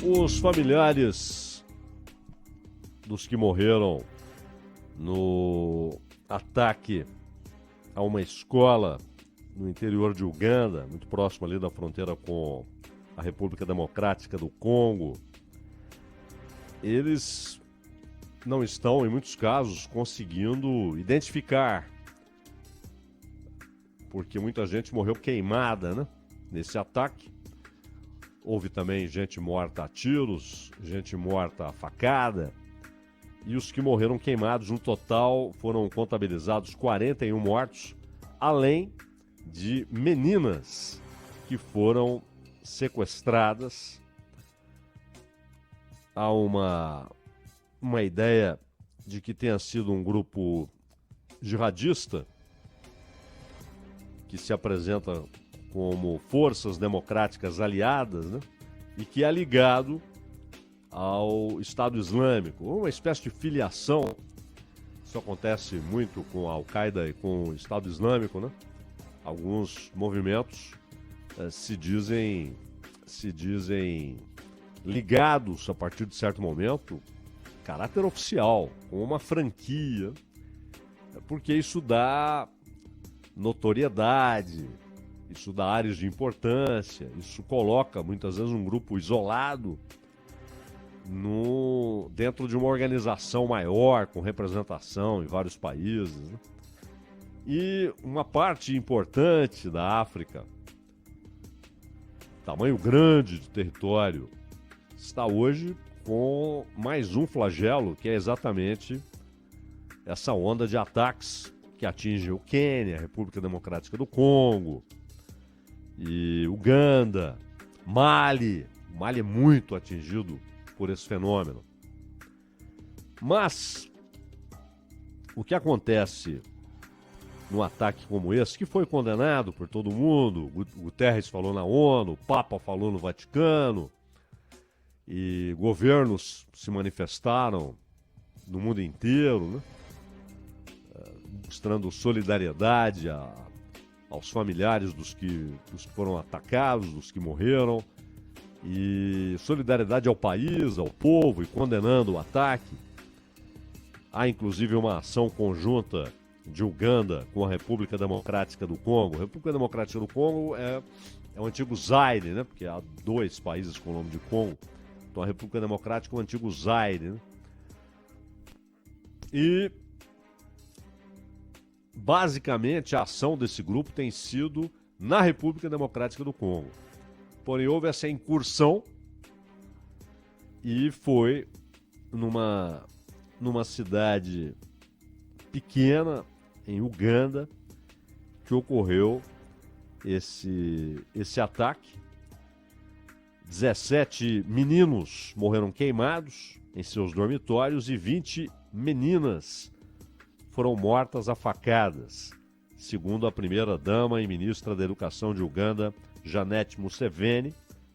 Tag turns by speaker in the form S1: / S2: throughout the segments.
S1: Os familiares dos que morreram no ataque a uma escola no interior de Uganda, muito próximo ali da fronteira com a República Democrática do Congo, eles não estão, em muitos casos, conseguindo identificar, porque muita gente morreu queimada, né, nesse ataque. Houve também gente morta a tiros, gente morta a facada, e os que morreram queimados, no total, foram contabilizados 41 mortos, além de meninas que foram sequestradas. Há uma ideia de que tenha sido um grupo jihadista que se apresenta como forças democráticas aliadas, né? E que é ligado ao Estado Islâmico, uma espécie de filiação. Isso acontece muito com a Al-Qaeda e com o Estado Islâmico, né? Alguns movimentos se dizem ligados a partir de certo momento, caráter oficial, com uma franquia, porque isso dá notoriedade, isso dá áreas de importância, isso coloca muitas vezes um grupo isolado dentro de uma organização maior, com representação em vários países, né? E uma parte importante da África, tamanho grande de território, está hoje com mais um flagelo, que é exatamente essa onda de ataques que atinge o Quênia, a República Democrática do Congo, e Uganda, Mali. O Mali é muito atingido por esse fenômeno. Mas o que acontece num ataque como esse, que foi condenado por todo mundo, o Guterres falou na ONU, o Papa falou no Vaticano, e governos se manifestaram no mundo inteiro, né? Mostrando solidariedade aos familiares dos que foram atacados, dos que morreram, e solidariedade ao país, ao povo, e condenando o ataque. Há inclusive uma ação conjunta de Uganda com a República Democrática do Congo. A República Democrática do Congo é o antigo Zaire, né? Porque há dois países com o nome de Congo. Então a República Democrática é o antigo Zaire, né? E basicamente a ação desse grupo tem sido na República Democrática do Congo. Porém, houve essa incursão e foi numa cidade pequena, em Uganda, que ocorreu esse ataque. 17 meninos morreram queimados em seus dormitórios e 20 meninas foram mortas a facadas, segundo a primeira-dama e ministra da Educação de Uganda, Janete Museveni.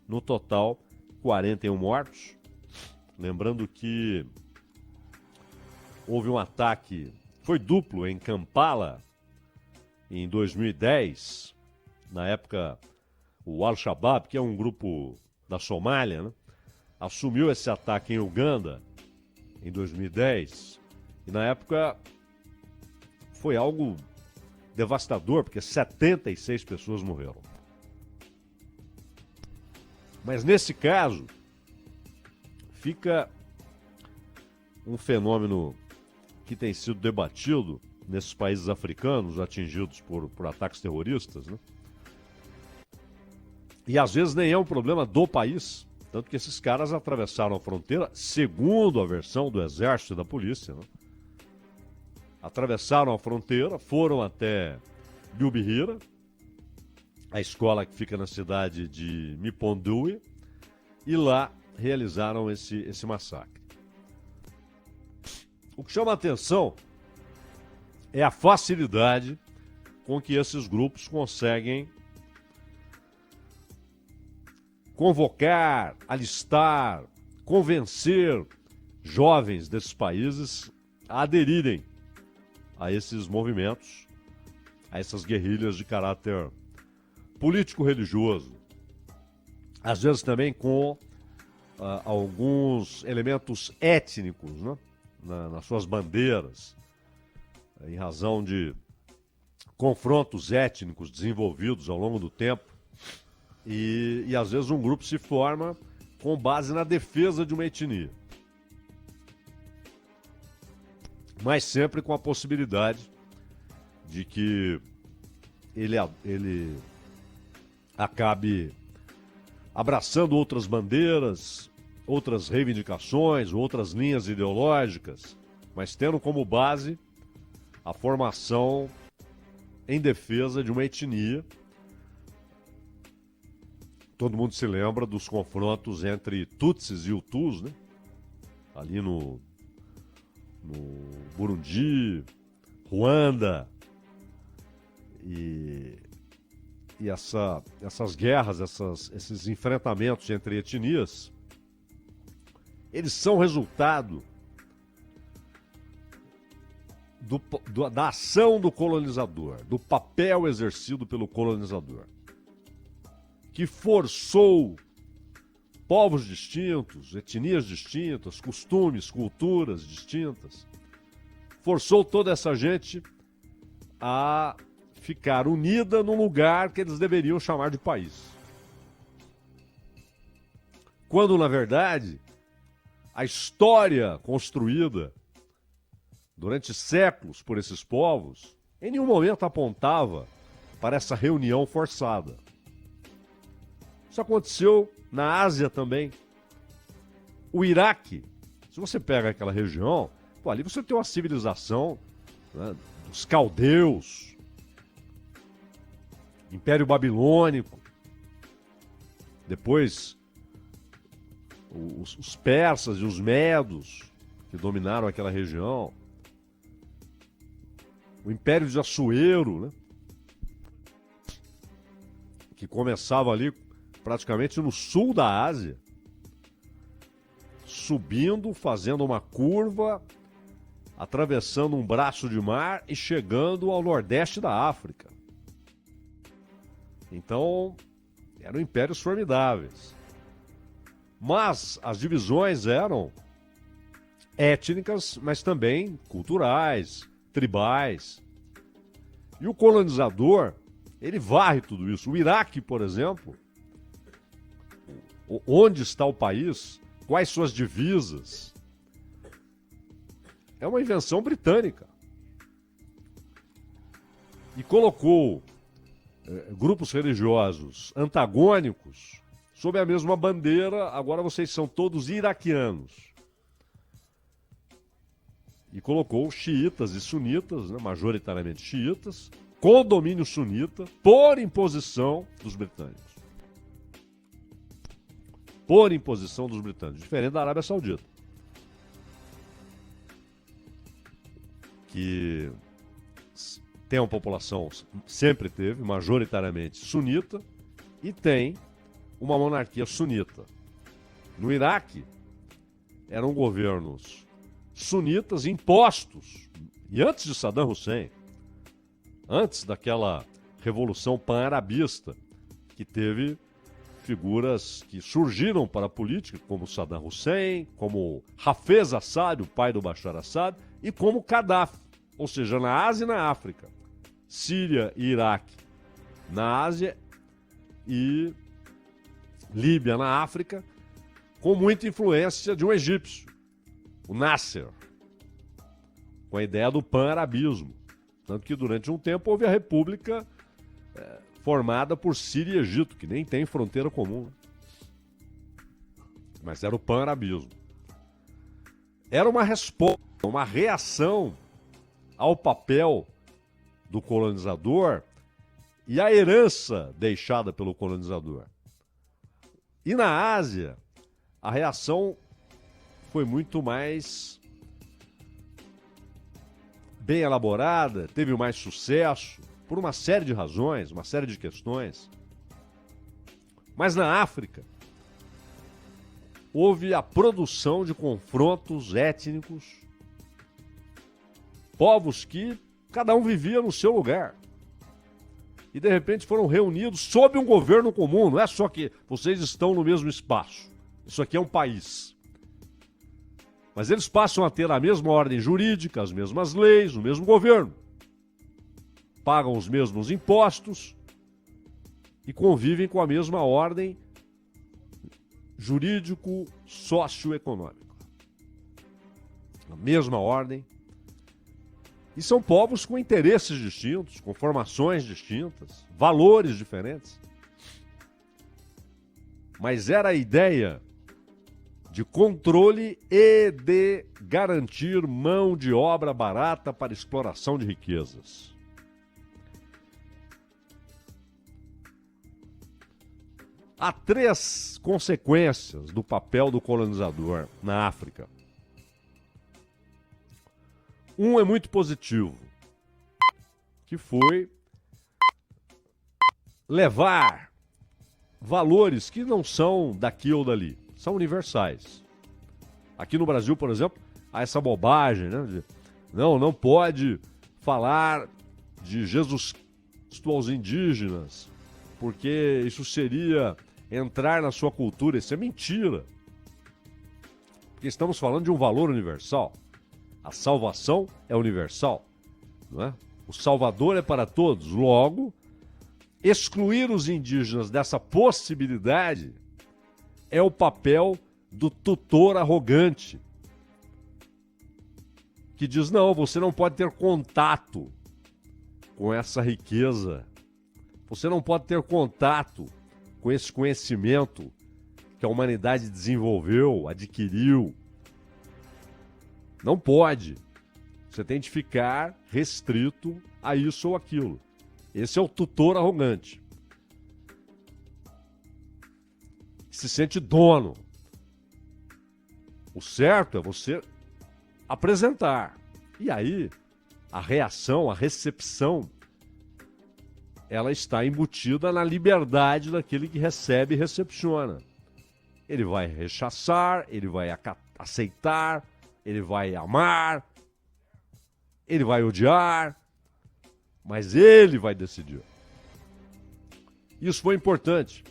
S1: No total, 41 mortos. Lembrando que houve um ataque, foi duplo, em Kampala, em 2010. Na época, o Al-Shabaab, que é um grupo da Somália, né, assumiu esse ataque em Uganda em 2010. E na época foi algo devastador, porque 76 pessoas morreram. Mas nesse caso, fica um fenômeno que tem sido debatido nesses países africanos atingidos por ataques terroristas, né? E às vezes nem é um problema do país, tanto que esses caras atravessaram a fronteira, segundo a versão do exército e da polícia, né? Atravessaram a fronteira, foram até Lubihira, a escola que fica na cidade de Mipondui, e lá realizaram esse massacre. O que chama a atenção é a facilidade com que esses grupos conseguem convocar, alistar, convencer jovens desses países a aderirem a esses movimentos, a essas guerrilhas de caráter político-religioso. Às vezes também com alguns elementos étnicos, né, nas suas bandeiras, em razão de confrontos étnicos desenvolvidos ao longo do tempo. E às vezes um grupo se forma com base na defesa de uma etnia. Mas sempre com a possibilidade de que ele acabe abraçando outras bandeiras, outras reivindicações, outras linhas ideológicas, mas tendo como base a formação em defesa de uma etnia. Todo mundo se lembra dos confrontos entre Tutsis e Hutus, né? Ali no Burundi, Ruanda, e essas guerras, esses enfrentamentos entre etnias, eles são resultado da ação do colonizador, do papel exercido pelo colonizador, que forçou povos distintos, etnias distintas, costumes, culturas distintas, forçou toda essa gente a ficar unida num lugar que eles deveriam chamar de país. Quando, na verdade, a história construída durante séculos por esses povos, em nenhum momento apontava para essa reunião forçada. Isso aconteceu na Ásia também. O Iraque, se você pega aquela região, ali você tem uma civilização, né, dos caldeus, Império Babilônico, depois os persas e os medos que dominaram aquela região, o Império de Assuero, né, que começava ali praticamente no sul da Ásia, subindo, fazendo uma curva, atravessando um braço de mar e chegando ao nordeste da África. Então, eram impérios formidáveis. Mas as divisões eram étnicas, mas também culturais, tribais. E o colonizador, ele varre tudo isso. O Iraque, por exemplo, onde está o país, quais suas divisas, é uma invenção britânica. E colocou grupos religiosos antagônicos sob a mesma bandeira. Agora vocês são todos iraquianos. E colocou xiitas e sunitas, né, majoritariamente xiitas, com domínio sunita, por imposição dos britânicos. Por imposição dos britânicos, diferente da Arábia Saudita, que tem uma população, sempre teve, majoritariamente sunita, e tem uma monarquia sunita. No Iraque, eram governos sunitas impostos, e antes de Saddam Hussein, antes daquela revolução pan-arabista, que teve figuras que surgiram para a política, como Saddam Hussein, como Hafez Assad, o pai do Bashar Assad, e como Gaddafi, ou seja, na Ásia e na África. Síria e Iraque na Ásia e Líbia na África, com muita influência de um egípcio, o Nasser, com a ideia do pan-arabismo. Tanto que durante um tempo houve a república formada por Síria e Egito, que nem tem fronteira comum. Mas era o pan-arabismo. Era uma resposta, uma reação ao papel do colonizador e à herança deixada pelo colonizador. E na Ásia, a reação foi muito mais bem elaborada, teve mais sucesso, por uma série de razões, uma série de questões. Mas na África, houve a produção de confrontos étnicos, povos que cada um vivia no seu lugar. E de repente foram reunidos sob um governo comum. Não é só que vocês estão no mesmo espaço. Isso aqui é um país. Mas eles passam a ter a mesma ordem jurídica, as mesmas leis, o mesmo governo. Pagam os mesmos impostos e convivem com a mesma ordem jurídico-socioeconômica. A mesma ordem. E são povos com interesses distintos, com formações distintas, valores diferentes. Mas era a ideia de controle e de garantir mão de obra barata para exploração de riquezas. Há 3 consequências do papel do colonizador na África. Um é muito positivo, que foi levar valores que não são daqui ou dali, são universais. Aqui no Brasil, por exemplo, há essa bobagem, né? Não pode falar de Jesus Cristo aos indígenas, porque isso seria entrar na sua cultura. Isso é mentira. Porque estamos falando de um valor universal. A salvação é universal, não é? O Salvador é para todos. Logo, excluir os indígenas dessa possibilidade é o papel do tutor arrogante, que diz, não, você não pode ter contato com essa riqueza, você não pode ter contato com esse conhecimento que a humanidade desenvolveu, adquiriu. Não pode. Você tem de ficar restrito a isso ou aquilo. Esse é o tutor arrogante. Se sente dono. O certo é você apresentar. E aí, a reação, a recepção, ela está embutida na liberdade daquele que recebe e recepciona. Ele vai rechaçar, ele vai aceitar, ele vai amar, ele vai odiar, mas ele vai decidir. Isso foi importante.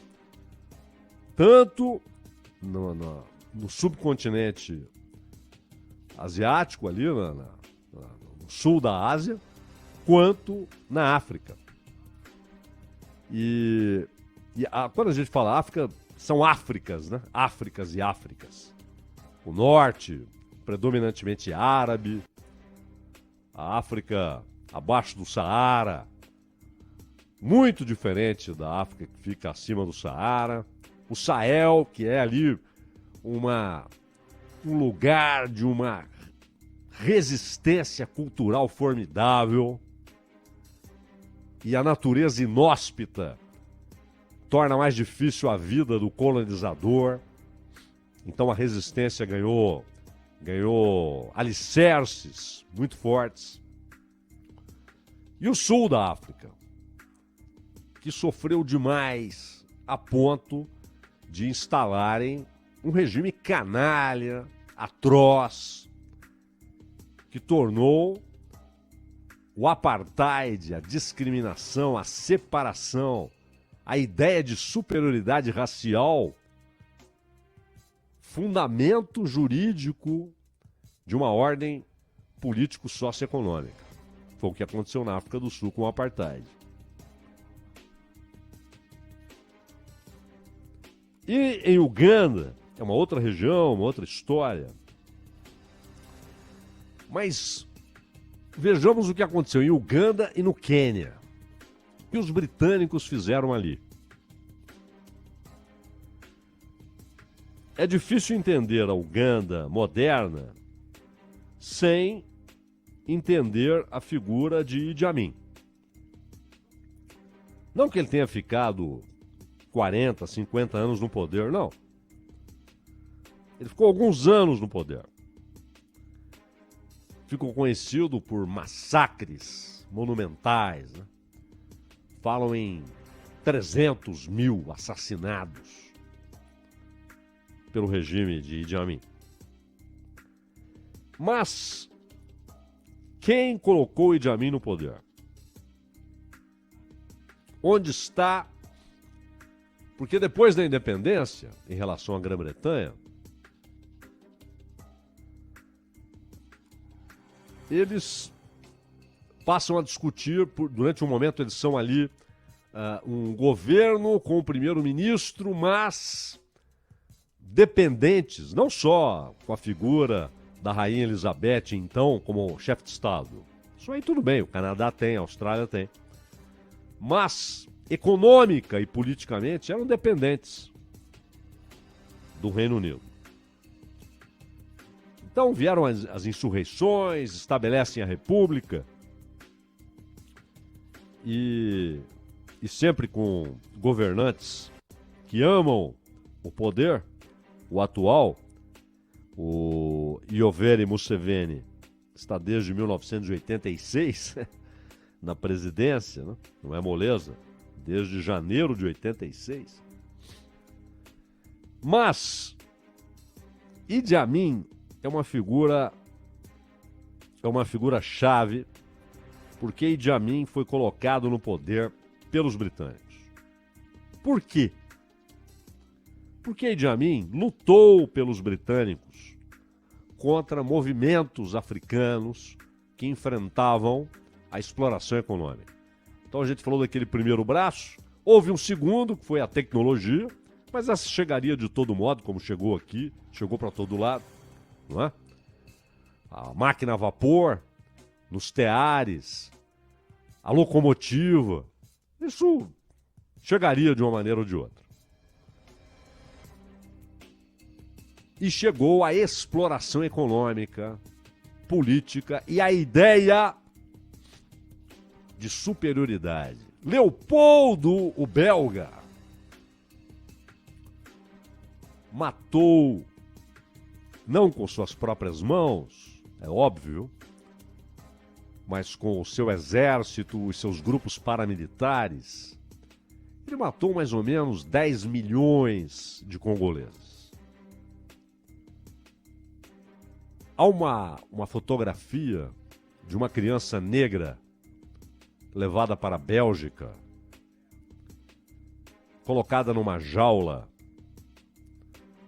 S1: Tanto no subcontinente asiático, ali no sul da Ásia, quanto na África. Quando a gente fala África, são Áfricas, né? Áfricas e Áfricas. O norte, predominantemente árabe, a África abaixo do Saara, muito diferente da África que fica acima do Saara, o Sahel, que é ali um lugar de uma resistência cultural formidável, e a natureza inóspita torna mais difícil a vida do colonizador. Então a resistência ganhou alicerces muito fortes. E o sul da África, que sofreu demais a ponto de instalarem um regime canalha, atroz, que tornou o apartheid, a discriminação, a separação, a ideia de superioridade racial, fundamento jurídico de uma ordem político-socioeconômica. Foi o que aconteceu na África do Sul com o apartheid. E em Uganda, é uma outra região, uma outra história. Mas vejamos o que aconteceu em Uganda e no Quênia. O que os britânicos fizeram ali? É difícil entender a Uganda moderna sem entender a figura de Idi Amin. Não que ele tenha ficado 40, 50 anos no poder, não. Ele ficou alguns anos no poder. Ficou conhecido por massacres monumentais, né? Falam em 300 mil assassinados pelo regime de Idi Amin. Mas quem colocou Idi Amin no poder? Onde está, Porque depois da independência, em relação à Grã-Bretanha, eles passam a discutir, durante um momento eles são ali um governo com o primeiro-ministro, mas dependentes, não só com a figura da Rainha Elizabeth, então, como chefe de Estado. Isso aí tudo bem, o Canadá tem, a Austrália tem. Mas, econômica e politicamente, eram dependentes do Reino Unido. Então vieram as insurreições, estabelecem a República e sempre com governantes que amam o poder. O atual, o Yoweri Museveni, está desde 1986 na presidência, né? Não é moleza, desde janeiro de 86. Mas Idi Amin é uma figura chave, porque Idi Amin foi colocado no poder pelos britânicos. Por quê? Porque Idi Amin lutou pelos britânicos contra movimentos africanos que enfrentavam a exploração econômica. Então a gente falou daquele primeiro braço, houve um segundo, que foi a tecnologia, mas essa chegaria de todo modo, como chegou aqui, chegou para todo lado, não é? A máquina a vapor, nos teares, a locomotiva, isso chegaria de uma maneira ou de outra. E chegou a exploração econômica, política e a ideia de superioridade. Leopoldo, o belga, matou, não com suas próprias mãos, é óbvio, mas com o seu exército e seus grupos paramilitares. Ele matou mais ou menos 10 milhões de congoleses. Há uma fotografia de uma criança negra levada para a Bélgica, colocada numa jaula,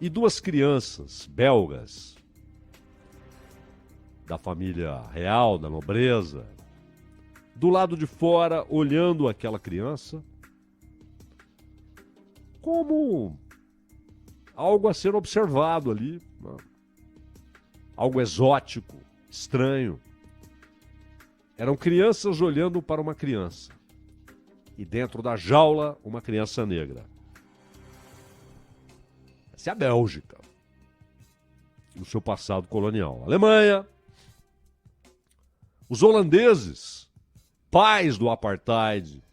S1: e duas crianças belgas da família real, da nobreza, do lado de fora, olhando aquela criança como algo a ser observado ali, né? Algo exótico, estranho. Eram crianças olhando para uma criança. E dentro da jaula, uma criança negra. Essa é a Bélgica, no seu passado colonial. A Alemanha, os holandeses, pais do apartheid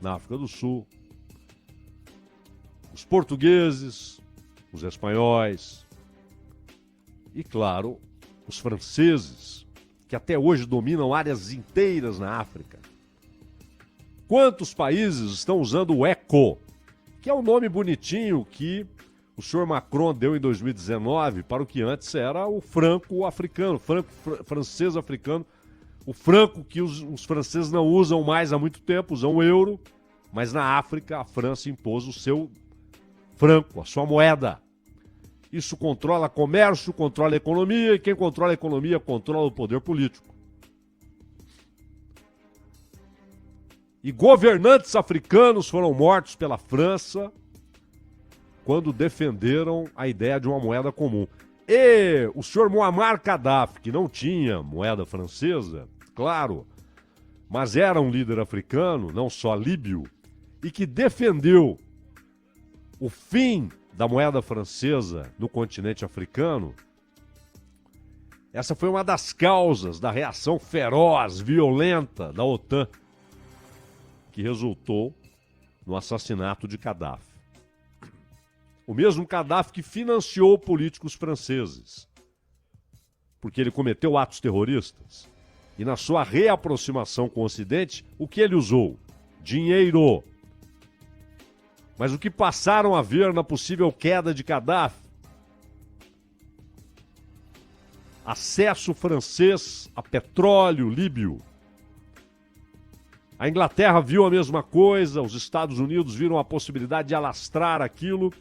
S1: na África do Sul, os portugueses, os espanhóis e, claro, os franceses, que até hoje dominam áreas inteiras na África. Quantos países estão usando o ECO, que é um nome bonitinho que o senhor Macron deu em 2019 para o que antes era o franco africano, francês africano, o franco que os franceses não usam mais há muito tempo, usam o euro, mas na África a França impôs o seu franco, a sua moeda. Isso controla comércio, controla a economia, e quem controla a economia controla o poder político. E governantes africanos foram mortos pela França quando defenderam a ideia de uma moeda comum. E o senhor Muammar Gaddafi, que não tinha moeda francesa, claro, mas era um líder africano, não só líbio, e que defendeu o fim da moeda francesa no continente africano. Essa foi uma das causas da reação feroz, violenta da OTAN, que resultou no assassinato de Gaddafi. O mesmo Gaddafi que financiou políticos franceses, porque ele cometeu atos terroristas. E na sua reaproximação com o Ocidente, o que ele usou? Dinheiro. Mas o que passaram a ver na possível queda de Gaddafi? Acesso francês a petróleo líbio. A Inglaterra viu a mesma coisa, os Estados Unidos viram a possibilidade de alastrar aquilo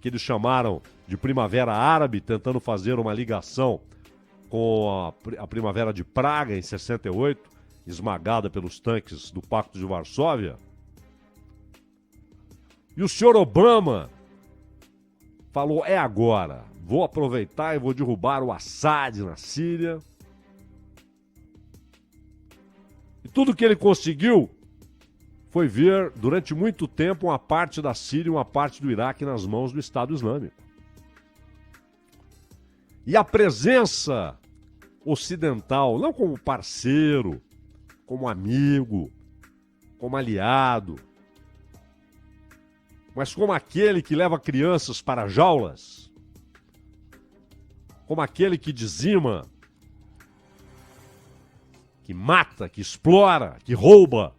S1: que eles chamaram de Primavera Árabe, tentando fazer uma ligação com a Primavera de Praga, em 68, esmagada pelos tanques do Pacto de Varsóvia. E o senhor Obama falou, é agora, vou aproveitar e vou derrubar o Assad na Síria. E tudo que ele conseguiu foi ver, durante muito tempo, uma parte da Síria e uma parte do Iraque nas mãos do Estado Islâmico. E a presença ocidental, não como parceiro, como amigo, como aliado, mas como aquele que leva crianças para jaulas, como aquele que dizima, que mata, que explora, que rouba,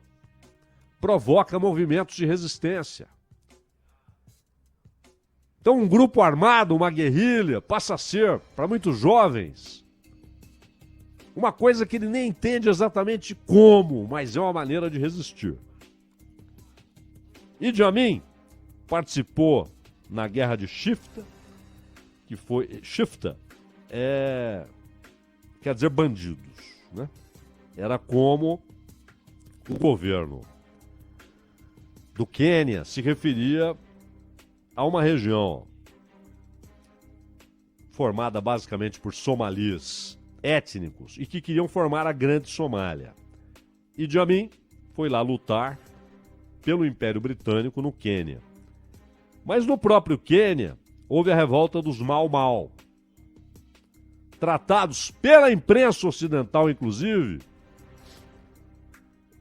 S1: provoca movimentos de resistência. Então, um grupo armado, uma guerrilha, passa a ser, para muitos jovens, uma coisa que ele nem entende exatamente como, mas é uma maneira de resistir. Idi Amin participou na guerra de Chifta, que foi... Chifta quer dizer bandidos, né? Era como o governo do Quênia se referia a uma região formada basicamente por somalis étnicos e que queriam formar a Grande Somália. Idi Amin foi lá lutar pelo Império Britânico no Quênia. Mas no próprio Quênia houve a revolta dos Mau Mau, tratados pela imprensa ocidental, inclusive,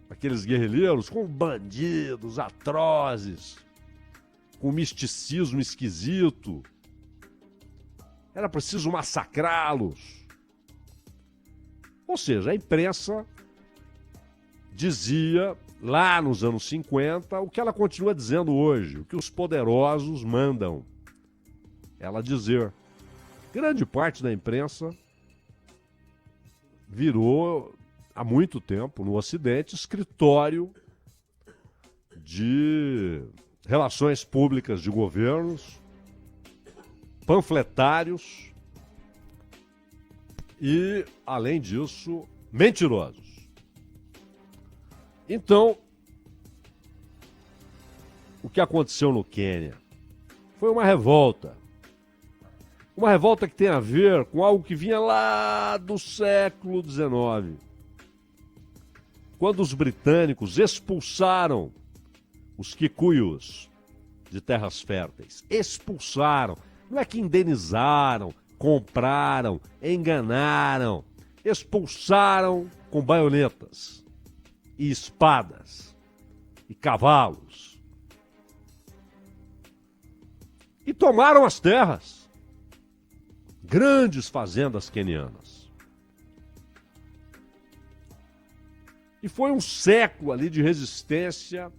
S1: aqueles guerrilheiros como bandidos atrozes, com misticismo esquisito. Era preciso massacrá-los. Ou seja, a imprensa dizia, lá nos anos 50, o que ela continua dizendo hoje, o que os poderosos mandam ela dizer. Grande parte da imprensa virou, há muito tempo, no Ocidente, escritório de relações públicas de governos, panfletários e, além disso, mentirosos. Então, o que aconteceu no Quênia foi uma revolta. Uma revolta que tem a ver com algo que vinha lá do século XIX, quando os britânicos expulsaram os Kikuyus de terras férteis. Expulsaram. Não é que indenizaram, compraram, enganaram. Expulsaram com baionetas e espadas e cavalos. E tomaram as terras. Grandes fazendas quenianas. E foi um século ali de resistência,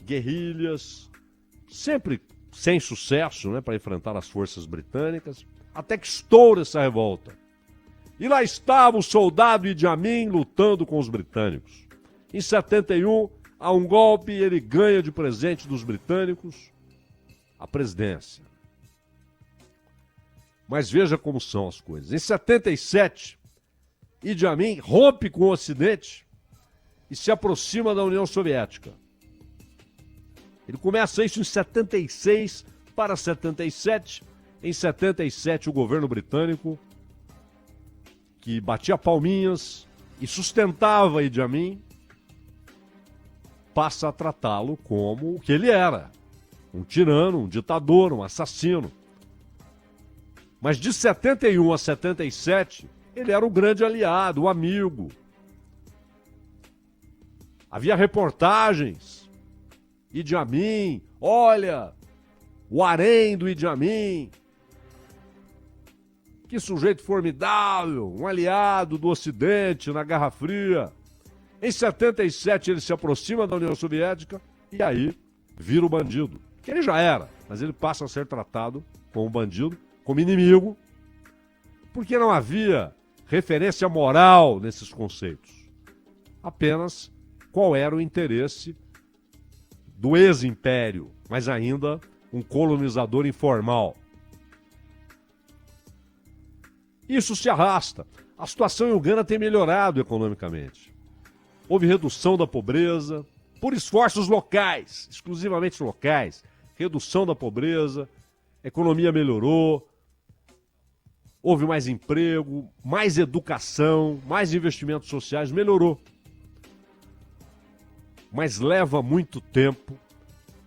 S1: guerrilhas, sempre sem sucesso, né, para enfrentar as forças britânicas, até que estoura essa revolta. E lá estava o soldado Idi Amin lutando com os britânicos. Em 71, há um golpe e ele ganha de presente dos britânicos a presidência. Mas veja como são as coisas. Em 77, Idi Amin rompe com o Ocidente e se aproxima da União Soviética. Ele começa isso em 76 para 77. Em 77, o governo britânico, que batia palminhas e sustentava Idi Amin, passa a tratá-lo como o que ele era. Um tirano, um ditador, um assassino. Mas de 71 a 77, ele era um grande aliado, um amigo. Havia reportagens. Idi Amin, olha, o harém do Idi Amin. Que sujeito formidável, um aliado do Ocidente na Guerra Fria. Em 77 ele se aproxima da União Soviética e aí vira o bandido. Que ele já era, mas ele passa a ser tratado como bandido, como inimigo, porque não havia referência moral nesses conceitos. apenas qual era o interesse do ex-império, mas ainda um colonizador informal. Isso se arrasta. A situação em Uganda tem melhorado economicamente. Houve redução da pobreza por esforços locais, exclusivamente locais. Redução da pobreza, a economia melhorou, houve mais emprego, mais educação, mais investimentos sociais, melhorou. Mas leva muito tempo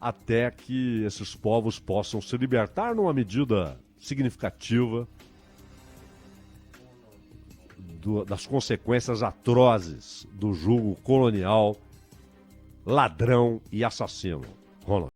S1: até que esses povos possam se libertar numa medida significativa das consequências atrozes do jugo colonial, ladrão e assassino. Ronald.